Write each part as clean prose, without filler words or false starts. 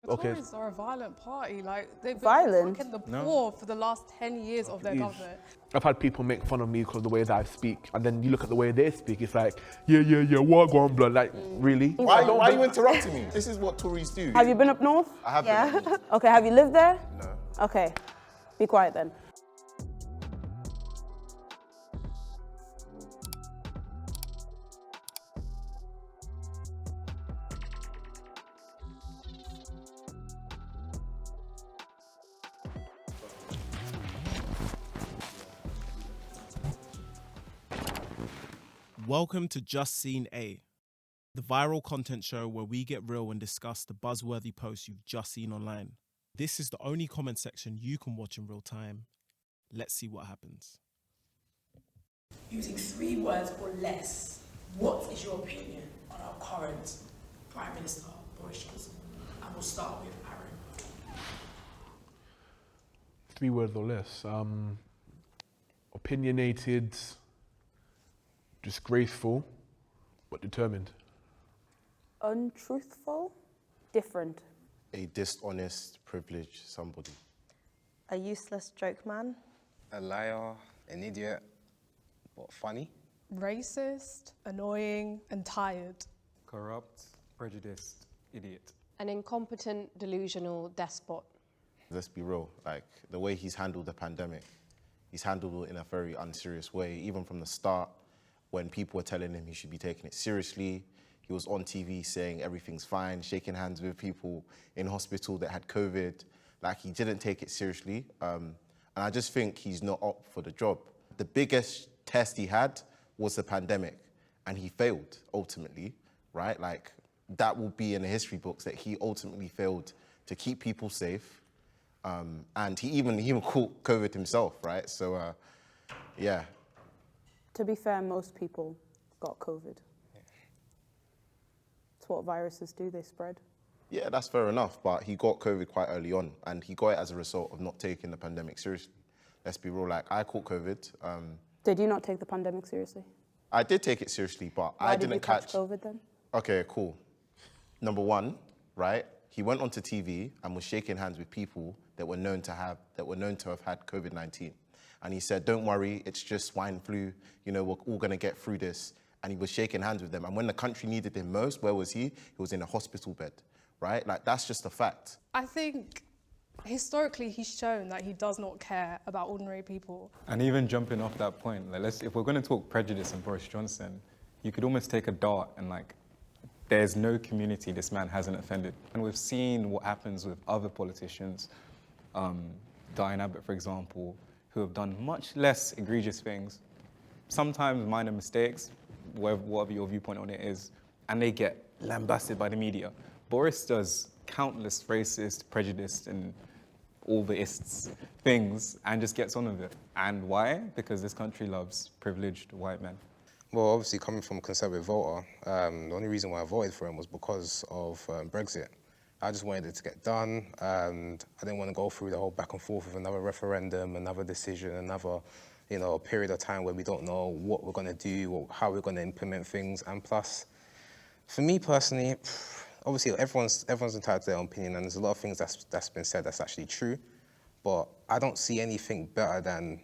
Okay. Tories are a violent party. Like, they've Violent? been attacking the poor for the last 10 years of their government. I've had people make fun of me because of the way that I speak, and then you look at the way they speak, it's like, yeah, what go on, blood? Like, really? Why are you interrupting me? This is what Tories do. Have you been up north? I have been up north. Okay, have you lived there? No. Okay, be quiet then. Welcome to Just Seen A, the viral content show where we get real and discuss the buzzworthy posts you've just seen online. This is the only comment section you can watch in real time. Let's see what happens. Using 3 words or less, what is your opinion on our current Prime Minister, Boris Johnson? And we'll start with Aaron. 3 words or less. Opinionated, disgraceful, but determined. Untruthful, different. A dishonest, privileged somebody. A useless joke man. A liar, an idiot, but funny. Racist, annoying, and tired. Corrupt, prejudiced, idiot. An incompetent, delusional despot. Let's be real, like the way he's handled the pandemic, he's handled it in a very unserious way. Even from the start, when people were telling him he should be taking it seriously, he was on TV saying everything's fine, shaking hands with people in hospital that had COVID. Like, he didn't take it seriously. And I just think he's not up for the job. The biggest test he had was the pandemic, and he failed ultimately, right? Like, that will be in the history books that he ultimately failed to keep people safe. And he even caught COVID himself, right? So, yeah. To be fair, most people got COVID. It's what viruses do, they spread. Yeah, that's fair enough, but he got COVID quite early on, and he got it as a result of not taking the pandemic seriously. Let's be real, like, I caught COVID. Did you not take the pandemic seriously? I did take it seriously, but Why I didn't did you catch COVID then? Okay, cool. Number one, right? He went onto TV and was shaking hands with people that were known to have had COVID-19. And he said, don't worry, it's just swine flu. You know, we're all gonna get through this. And he was shaking hands with them. And when the country needed him most, where was he? He was in a hospital bed, right? Like, that's just a fact. I think historically he's shown that he does not care about ordinary people. And even jumping off that point, like, if we're going to talk prejudice and Boris Johnson, you could almost take a dart and, like, there's no community this man hasn't offended. And we've seen what happens with other politicians, Diane Abbott, for example, who have done much less egregious things, sometimes minor mistakes, whatever your viewpoint on it is, and they get lambasted by the media. Boris does countless racist, prejudiced, and all the ists things and just gets on with it. And why? Because this country loves privileged white men. Well, obviously, coming from a Conservative voter, the only reason why I voted for him was because of Brexit. I just wanted it to get done, and I didn't want to go through the whole back and forth of another referendum, another decision, another, period of time where we don't know what we're going to do or how we're going to implement things. And plus, for me personally, obviously everyone's entitled to their own opinion, and there's a lot of things that's been said that's actually true, but I don't see anything better than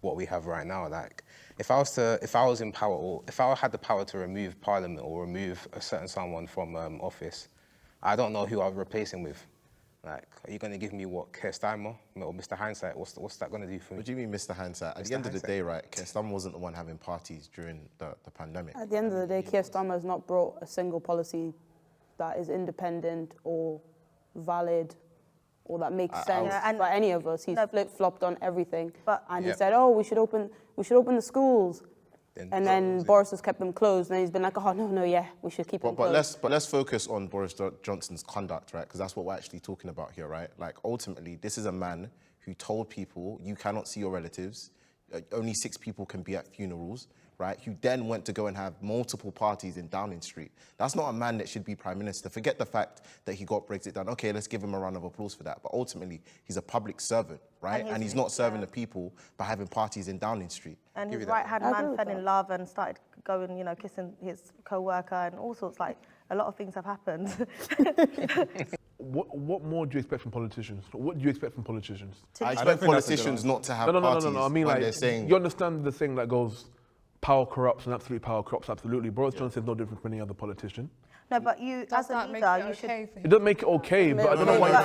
what we have right now. Like, if I was in power, or if I had the power to remove Parliament or remove a certain someone from office, I don't know who I'd replace him with. Like, are you going to give me what, Keir Starmer or Mr. Hindsight? What's that going to do for me? What do you mean, Mr. Hindsight? At the end of the day, right, Keir Starmer wasn't the one having parties during the pandemic. At the end of the day, Keir Starmer has not brought a single policy that is independent or valid or that makes sense for any of us. He's flip-flopped on everything. And he said, oh, we should open the schools. And then Boris has kept them closed, and he's been like, oh, no, we should keep them closed. But let's focus on Boris Johnson's conduct, right? Because that's what we're actually talking about here, right? Like, ultimately, this is a man who told people, you cannot see your relatives, only 6 people can be at funerals, right? Who then went to go and have multiple parties in Downing Street. That's not a man that should be Prime Minister. Forget the fact that he got Brexit done. Okay, let's give him a round of applause for that. But ultimately, he's a public servant, right? And he's not serving the people by having parties in Downing Street. And his right-hand man fell in love and started going, kissing his co-worker and all sorts. Like, a lot of things have happened. What more do you expect from politicians? What do you expect from politicians? I expect politicians not to have parties I mean, when like, they're saying... you understand the thing that goes, power corrupts and absolute power corrupts absolutely. Boris Johnson is no different from any other politician. No, but you, as a leader, you should... It doesn't make it okay, but I don't know why you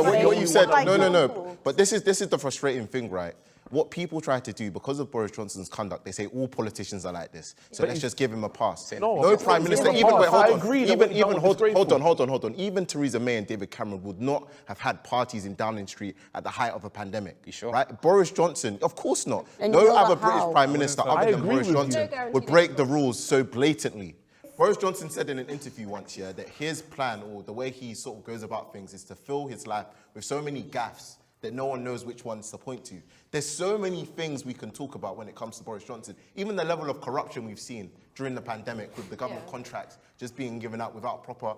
think... What you said, no. But this is the frustrating thing, right? What people try to do, because of Boris Johnson's conduct, they say all politicians are like this. So let's just give him a pass. No Prime Minister, hold on. Even Theresa May and David Cameron would not have had parties in Downing Street at the height of a pandemic. You sure? Right? Boris Johnson, of course not. No other British Prime Minister other than Boris Johnson would break the rules so blatantly. Boris Johnson said in an interview once, that his plan, or the way he sort of goes about things, is to fill his life with so many gaffes that no one knows which ones to point to. There's so many things we can talk about when it comes to Boris Johnson. Even the level of corruption we've seen during the pandemic with the government contracts just being given out without proper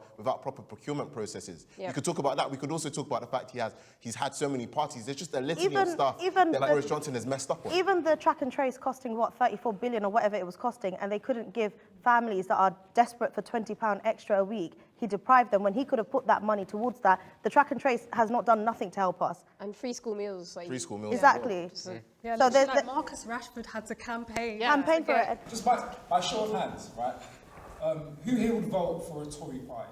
procurement processes. We could talk about that. We could also talk about the fact he's had so many parties. There's just a litany of stuff that Boris Johnson has messed up on. Even the track and trace costing, 34 billion or whatever it was costing, and they couldn't give families that are desperate for £20 extra a week. He deprived them when he could have put that money towards that. The track and trace has not done nothing to help us. And free school meals. Free school meals. Exactly. Yeah, so there's like Marcus Rashford had to campaign. Campaign for it. Just by show of hands, right? Who here would vote for a Tory party?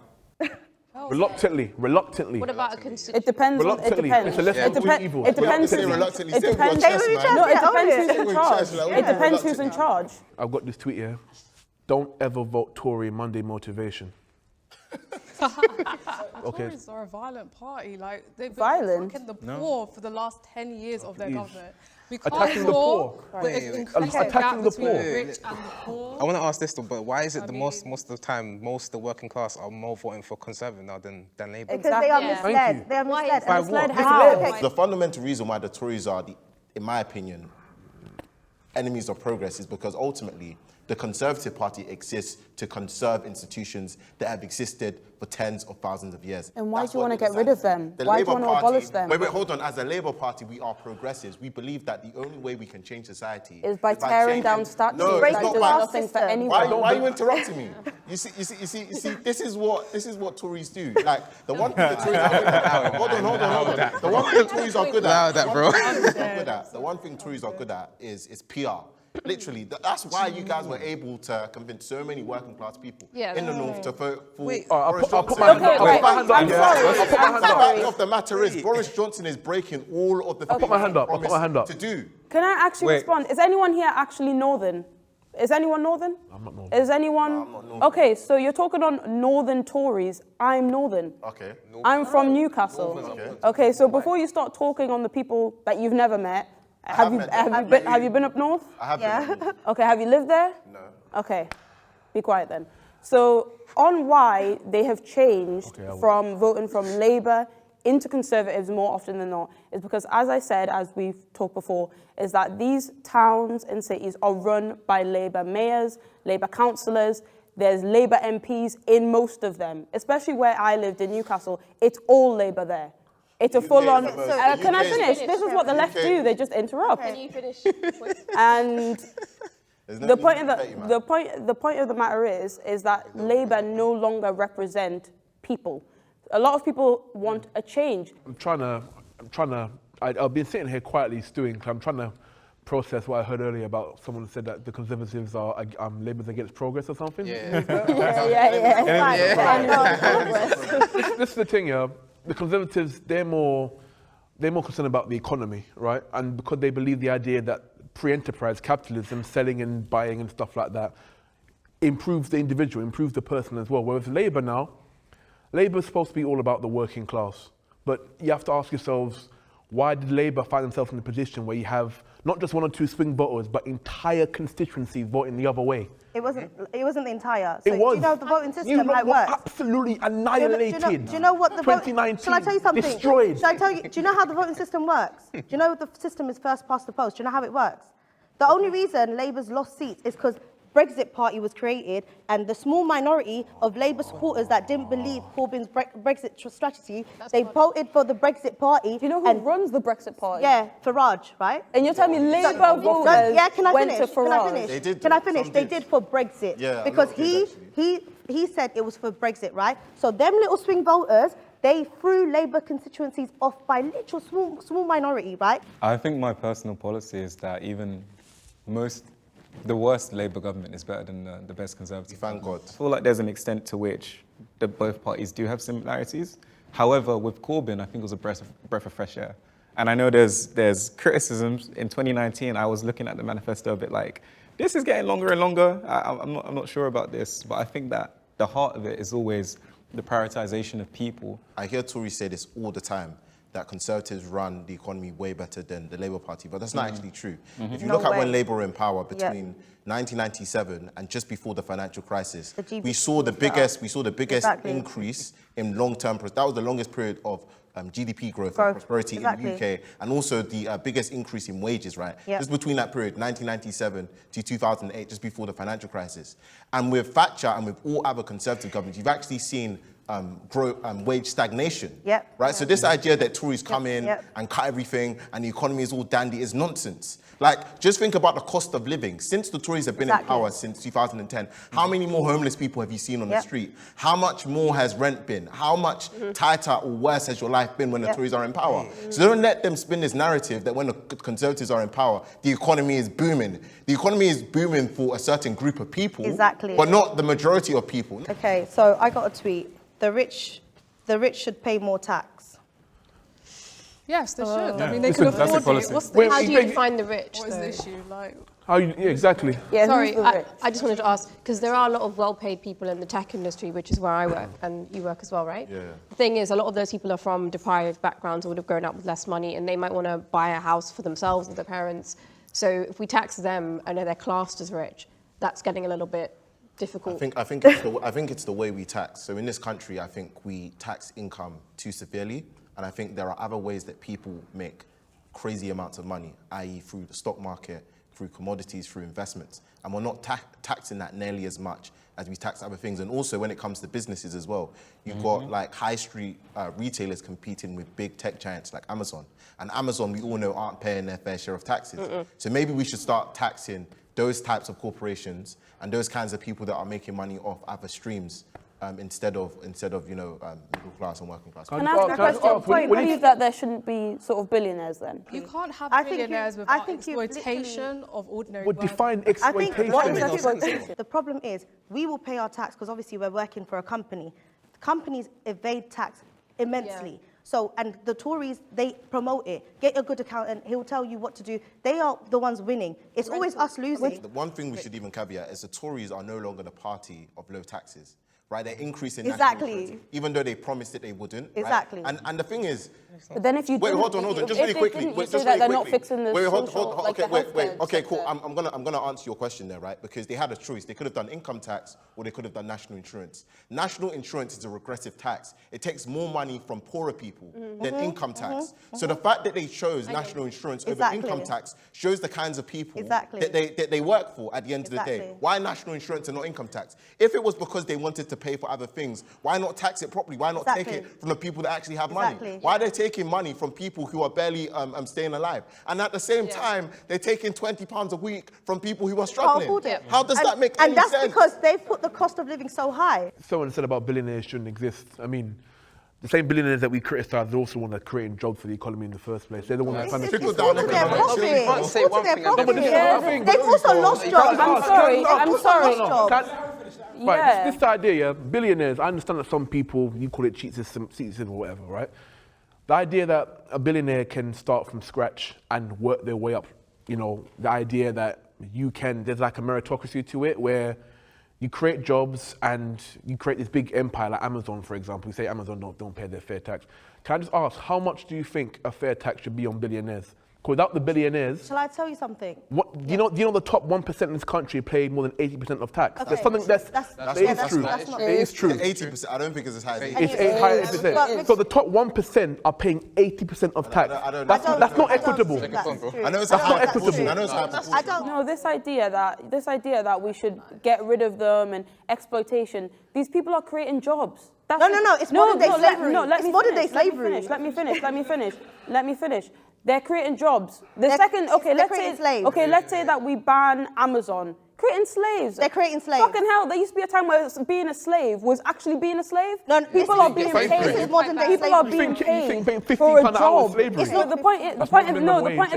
Reluctantly. What about a constitution? It depends. It depends. It depends who's in charge. I've got this tweet here. Don't ever vote Tory Monday motivation. Tories are a violent party. Like they've been attacking the poor for the last 10 years of their government. We can't attacking the poor. Attacking the poor. Rich and the poor. I want to ask this though, but why is it most of the time the working class are more voting for Conservative now than Labour? Because they are misled. They are misled. By misled what? how? The fundamental reason why the Tories are, in my opinion, enemies of progress is because ultimately the Conservative Party exists to conserve institutions that have existed for tens of thousands of years. And why do you want to get rid of them? Why do you want to abolish them? Wait, hold on. As a Labour Party, we are progressives. We believe that the only way we can change society is by tearing down statues. No, it's not nothing for anyone. Why are you interrupting me? You see, this is what Tories do. Like the one thing the Tories are good at. Hold on. The one thing Tories are good at. The one thing Tories are good at is PR. Literally, that's why you guys were able to convince so many working class people in the north to vote for Boris Johnson. I'm sorry. The fact of the matter is, Boris Johnson is breaking all of the things he promised to do. Can I actually respond? Is anyone here actually Northern? Is anyone Northern? I'm not Northern. Is anyone? No, I'm not Northern. Okay, so you're talking on Northern Tories. I'm Northern. Okay. I'm from Newcastle. Okay, so before you start talking on the people that you've never met, have you been up north? I have been up north. Okay, have you lived there? No. Okay, be quiet then. So on why they have changed from voting from Labour into Conservatives more often than not is because, as I said, as we've talked before, is that these towns and cities are run by Labour mayors, Labour councillors. There's Labour MPs in most of them, especially where I lived in Newcastle. It's all Labour there. It's a full-on. Can I finish? This is what the left do. They just interrupt. Can you finish? And the point of the matter is that Labour no longer represent people. A lot of people want a change. I've been sitting here quietly stewing because I'm trying to process what I heard earlier about someone said that the Conservatives are Labour's against progress or something. Yeah. This is the thing, the Conservatives, they're more concerned about the economy, right? And because they believe the idea that pre-enterprise capitalism, selling and buying and stuff like that, improves the individual, improves the person as well. Whereas Labour now, Labour's supposed to be all about the working class. But you have to ask yourselves, why did Labour find themselves in a position where you have not just one or two swing voters, but entire constituencies voting the other way? It wasn't the entire. So it was. Do you know the voting system, how it works? Absolutely annihilated. Do you know what the 2019, shall I tell you something? destroyed. Shall I tell you? Do you know how the voting system works? Do you know the system is first past the post? Do you know how it works? The only reason Labour's lost seats is because Brexit party was created, and the small minority of Labour supporters that didn't believe Corbyn's Brexit strategy, they voted for the Brexit party. Do you know who runs the Brexit party? Yeah, Farage, right? And you're telling me Labour voters went to Farage? Can I finish? They did for Brexit. Yeah, because he said it was for Brexit, right? So them little swing voters, they threw Labour constituencies off by literal small minority, right? I think my personal policy is that the worst Labour government is better than the best Conservative. Thank God. I feel like there's an extent to which both parties do have similarities. However, with Corbyn, I think it was a breath of fresh air. And I know there's criticisms. In 2019, I was looking at the manifesto a bit like, this is getting longer and longer. I'm not sure about this, but I think that the heart of it is always the prioritization of people. I hear Tories say this all the time, that Conservatives run the economy way better than the Labour Party, but that's not actually true. If you look at when Labour were in power between 1997 and just before the financial crisis, we saw the biggest increase in long-term. That was the longest period of GDP growth and prosperity in the UK, and also the biggest increase in wages, right? Just between that period, 1997 to 2008, just before the financial crisis. And with Thatcher and with all other Conservative governments, you've actually seen wage stagnation, right? So this idea that Tories come in and cut everything and the economy is all dandy is nonsense. Like, just think about the cost of living. Since the Tories have been in power since 2010, how many more homeless people have you seen on the street? How much more has rent been? How much tighter or worse has your life been when the Tories are in power? So don't let them spin this narrative that when the Conservatives are in power, the economy is booming. The economy is booming for a certain group of people, but not the majority of people. Okay, so I got a tweet. The rich should pay more tax. Yes, they should. I mean, they could afford it. How do you define the rich? What is the issue? Like, exactly. Yeah, sorry, I just wanted to ask, because there are a lot of well-paid people in the tech industry, which is where I work, and you work as well, right? Yeah. The thing is, a lot of those people are from deprived backgrounds or would have grown up with less money, and they might want to buy a house for themselves or their parents. So if we tax them and they're classed as rich, that's getting a little bit difficult. I think it's the way we tax. So in this country, I think we tax income too severely, and I think there are other ways that people make crazy amounts of money, i.e. through the stock market, through commodities, through investments, and we're not taxing that nearly as much as we tax other things. And also when it comes to businesses as well, you've got like high street retailers competing with big tech giants like Amazon. And Amazon, we all know, aren't paying their fair share of taxes. So maybe we should start taxing those types of corporations and those kinds of people that are making money off other streams instead of middle class and working class. Can I ask a question? Do you believe that there shouldn't be sort of billionaires then? You can't have billionaires without exploitation of ordinary workers. Define exploitation. The problem is, we will pay our tax because obviously we're working for a company. Companies evade tax immensely. Yeah. So, and the Tories, they promote it. Get a good accountant, he'll tell you what to do. They are the ones winning. It's always us losing. The one thing we should even caveat is the Tories are no longer the party of low taxes. Right, they're increasing national insurance, even though they promised that they wouldn't. Exactly. Right? And the thing is, but then if you hold on, just really quickly. They're not fixing the Okay, cool. I'm gonna answer your question there, right? Because they had a choice. They could have done income tax or they could have done national insurance. National insurance is a regressive tax. It takes more money from poorer people than income tax. So the fact that they chose national insurance over income tax shows the kinds of people that they work for at the end of the day. Why national insurance and not income tax? If it was because they wanted to pay for other things, why not tax it properly? Why not take it from the people that actually have money? Why are they taking money from people who are barely staying alive? And at the same time, they're taking £20 a week from people who are struggling. How does that make any sense? And that's because they've put the cost of living so high. Someone said about billionaires shouldn't exist. I mean, the same billionaires that we criticise are also the ones that are creating jobs for the economy in the first place. They're the ones that kind of trickle down. They've also lost jobs. I'm sorry. Right, this idea, billionaires, I understand that some people, you call it cheat system or whatever, right? The idea that a billionaire can start from scratch and work their way up, you know, the idea that there's like a meritocracy to it where you create jobs and you create this big empire like Amazon, for example. You say Amazon don't pay their fair tax. Can I just ask, how much do you think a fair tax should be on billionaires? Because without the billionaires... Shall I tell you something? You know the top 1% in this country pay more than 80% of tax? Okay. There's something it is true. 80%, I don't think it's as high as 80%. It's higher 80%. So the top 1% are paying 80% of tax. That's not equitable. I know it's not equitable. I don't know this idea that we should get rid of them and exploitation. These people are creating jobs. No, it's modern day slavery. It's modern day slavery. Let me finish. They're creating jobs. Let's say that we ban Amazon. Creating slaves. They're creating slaves. Fucking hell, there used to be a time where being a slave was actually being a slave. No, people are being paid. People are being paid for a job. It's not the point. The point of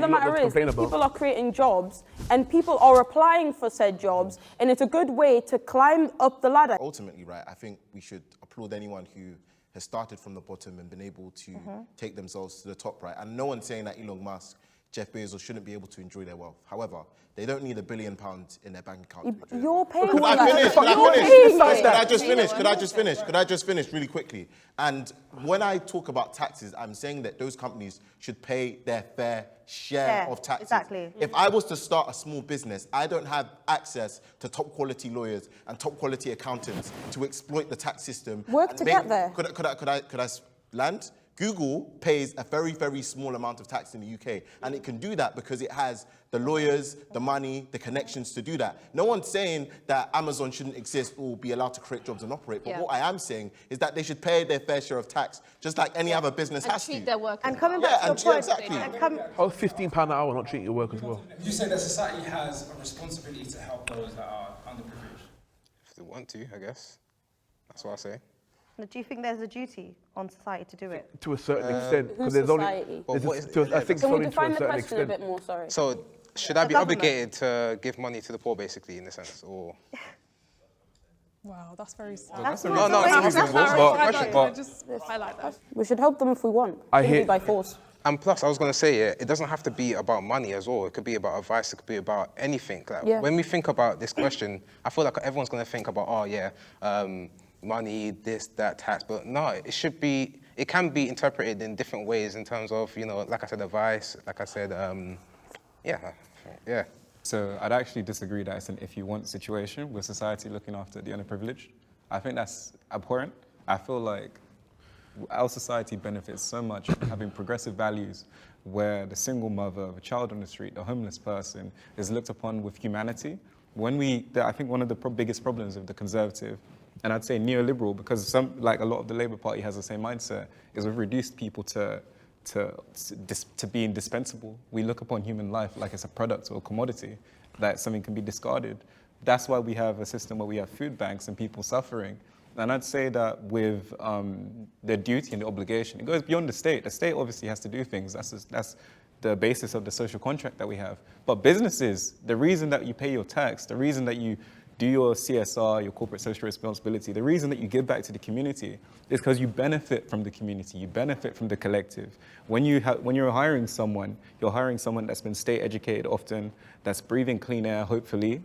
the matter is people are creating jobs and people are applying for said jobs, and it's a good way to climb up the ladder. Ultimately, right, I think we should applaud anyone who has started from the bottom and been able to take themselves to the top, right? And no one's saying that Elon Musk, Jeff Bezos shouldn't be able to enjoy their wealth. However, they don't need £1 billion in their bank account. You're paying. Could I just finish really quickly? And when I talk about taxes, I'm saying that those companies should pay their fair share of taxes. Exactly. If I was to start a small business, I don't have access to top quality lawyers and top quality accountants to exploit the tax system. Work to get there. Could I land? Google pays a very, very small amount of tax in the UK, and it can do that because it has the lawyers, the money, the connections to do that. No one's saying that Amazon shouldn't exist or be allowed to create jobs and operate, but what I am saying is that they should pay their fair share of tax, just like any other business has to. Treat their workers. And coming back to your point, exactly. How is £15 an hour not treating your work as well? You say that society has a responsibility to help those that are underprivileged? If they want to, I guess. That's what I say. Do you think there's a duty on society to do it? To a certain extent. Who's there's society? I think Can we to define a the certain question extent. a bit more? Sorry. So, should I be obligated to give money to the poor, basically, in a sense, or? Wow, that's very sad. That's No, it's reasonable, Just highlight that. We should help them if we want. I Shouldn't be hear- by force. And plus, I was going to say, it doesn't have to be about money as well. It could be about advice. It could be about anything. Like, when we think about this question, I feel like everyone's going to think about, money, this, that, tax. But no, it can be interpreted in different ways in terms of, like I said, advice, like I said, yeah. So I'd actually disagree that it's an if you want situation with society looking after the underprivileged. I think that's abhorrent. I feel like our society benefits so much from having progressive values where the single mother of a child on the street, the homeless person, is looked upon with humanity. I think one of the biggest problems of the conservative, and I'd say neoliberal, because a lot of the Labour Party has the same mindset, is we've reduced people to be indispensable. We look upon human life like it's a product or a commodity, that something can be discarded. That's why we have a system where we have food banks and people suffering. And I'd say that with the duty and the obligation, it goes beyond the state. The state obviously has to do things. That's the basis of the social contract that we have. But businesses, the reason that you pay your tax, the reason that you do your CSR, your corporate social responsibility, the reason that you give back to the community is because you benefit from the community, you benefit from the collective. When you're hiring someone, you're hiring someone that's been state educated often, that's breathing clean air, hopefully,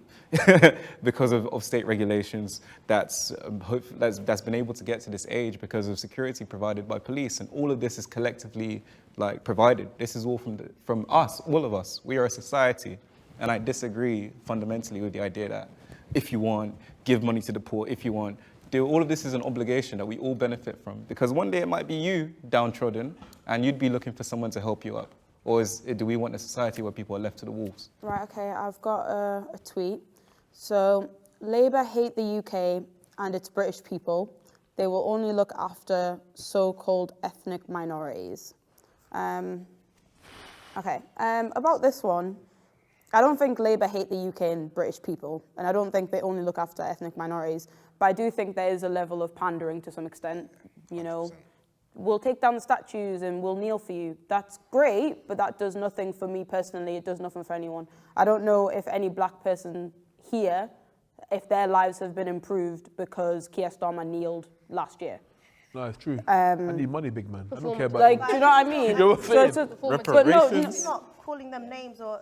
because of state regulations, that's been able to get to this age because of security provided by police, and all of this is collectively provided. This is all from us, all of us. We are a society, and I disagree fundamentally with the idea that if you want, give money to the poor. If you want, all of this is an obligation that we all benefit from. Because one day it might be you downtrodden, and you'd be looking for someone to help you up. Or do we want a society where people are left to the wolves? Right, okay, I've got a tweet. So, Labour hate the UK and its British people. They will only look after so-called ethnic minorities. About this one, I don't think Labour hate the UK and British people, and I don't think they only look after ethnic minorities, but I do think there is a level of pandering to some extent. We'll take down the statues and we'll kneel for you. That's great, but that does nothing for me personally. It does nothing for anyone. I don't know if any black person here, if their lives have been improved because Keir Starmer kneeled last year. No, it's true. I need money, big man. I don't care about do you know what I mean? He's not calling them names or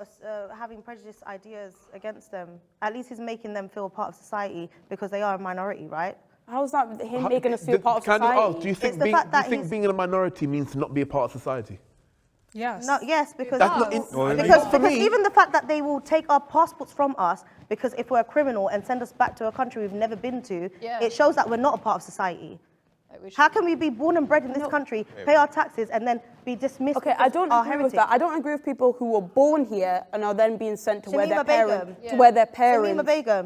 having prejudiced ideas against them. At least he's making them feel part of society because they are a minority, right? How's that him making us feel part of society? Do you think being in a minority means to not be a part of society? Yes. No, yes, because even the fact that they will take our passports from us because if we're a criminal and send us back to a country we've never been to, it shows that we're not a part of society. How can we be born and bred in this country, pay our taxes, and then be dismissed? Okay, I don't agree with that. I don't agree with people who were born here and are then being sent to where their parents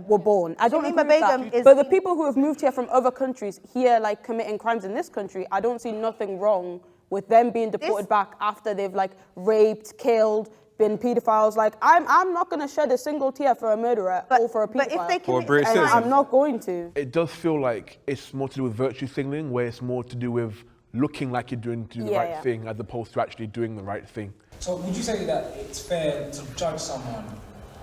were born. I don't agree with that. But the people who have moved here from other countries here, committing crimes in this country, I don't see nothing wrong with them being deported back after they've raped, killed, been paedophiles. Like, I'm not going to shed a single tear for a murderer or for a paedophile. But if they Or a British and citizen. I'm not going to. It does feel like it's more to do with virtue signaling, where it's more to do with looking like you're doing the right thing as opposed to actually doing the right thing. So would you say that it's fair to judge someone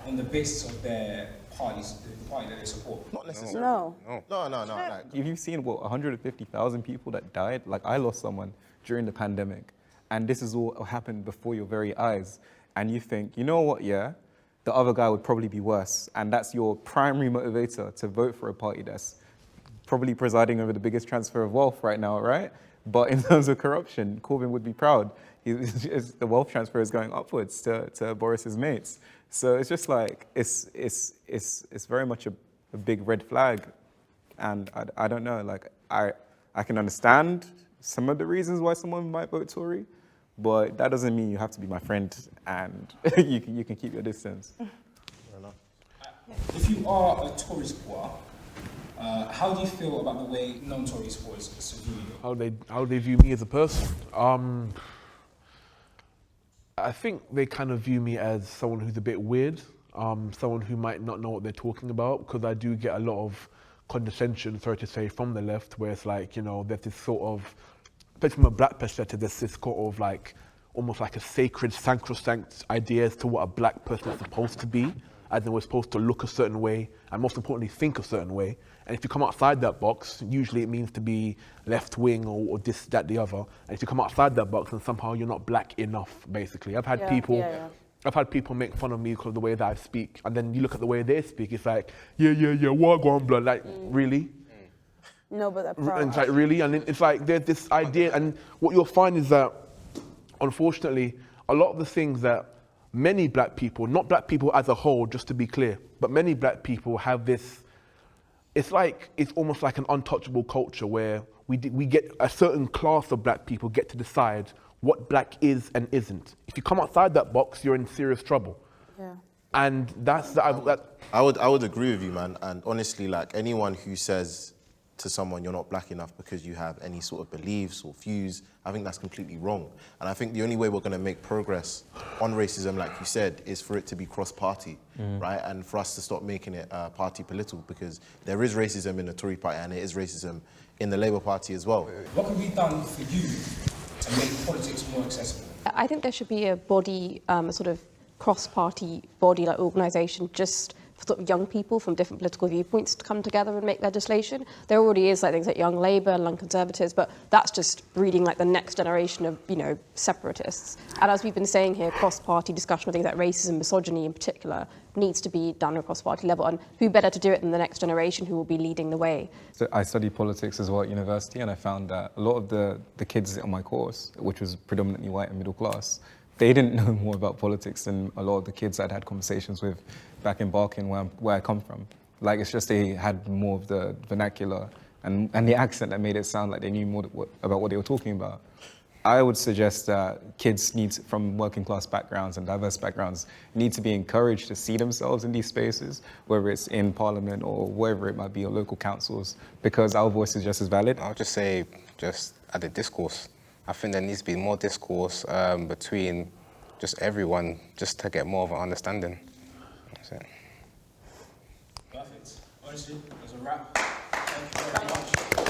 on the basis of their parties, the party that they support? Not necessarily. No. No. Like, If you've seen, 150,000 people that died? Like, I lost someone during the pandemic, and this is all happened before your very eyes. And you think, you know what, the other guy would probably be worse. And that's your primary motivator to vote for a party that's probably presiding over the biggest transfer of wealth right now, right? But in terms of corruption, Corbyn would be proud. The wealth transfer is going upwards to Boris's mates. So it's just like, it's very much a big red flag. And I don't know, like, I can understand some of the reasons why someone might vote Tory, but that doesn't mean you have to be my friend and you can keep your distance. If you are a Tory supporter, how do you feel about the way non-Tory supporters view you? How they view me as a person? I think they kind of view me as someone who's a bit weird, someone who might not know what they're talking about, because I do get a lot of condescension, sorry to say, from the left, where it's like, there's this sort of, especially from a black perspective, there's this sort of like, almost like a sacred, sacrosanct idea as to what a black person is supposed to be, as in we're supposed to look a certain way, and most importantly, think a certain way. And if you come outside that box, usually it means to be left-wing or this, that, the other. And if you come outside that box, then somehow you're not black enough, basically. I've had people make fun of me because of the way that I speak, and then you look at the way they speak, it's like, what going blood? Like, really? No, but that's And it's like, really? And it's like, there's this idea, and what you'll find is that, unfortunately, a lot of the things that many black people, not black people as a whole, just to be clear, but many black people have this, it's almost like an untouchable culture where we get a certain class of black people get to decide what black is and isn't. If you come outside that box, you're in serious trouble. Yeah. And I would agree with you, man. And honestly, like, anyone who says to someone you're not black enough because you have any sort of beliefs or views, I think that's completely wrong. And I think the only way we're going to make progress on racism, like you said, is for it to be cross-party, right? And for us to stop making it party political, because there is racism in the Tory party and it is racism in the Labour Party as well. What can be done for you to make politics more accessible? I think there should be a body, a sort of cross-party body, like organisation, just for sort of young people from different political viewpoints to come together and make legislation. There already is like things like Young Labour and Young Conservatives, but that's just breeding like the next generation of, separatists. And as we've been saying here, cross-party discussion on things like racism, misogyny in particular, needs to be done at a cross-party level. And who better to do it than the next generation who will be leading the way? So I studied politics as well at university, and I found that a lot of the kids on my course, which was predominantly white and middle class, they didn't know more about politics than a lot of the kids I'd had conversations with back in Barking, where I come from. Like, it's just they had more of the vernacular and the accent that made it sound like they knew more about what they were talking about. I would suggest that kids from working class backgrounds and diverse backgrounds need to be encouraged to see themselves in these spaces, whether it's in Parliament or wherever it might be, or local councils, because our voice is just as valid. I would just say, just at the discourse, I think there needs to be more discourse between just everyone, just to get more of an understanding. That's it. Perfect. Honestly, it was a wrap. Thank you very much.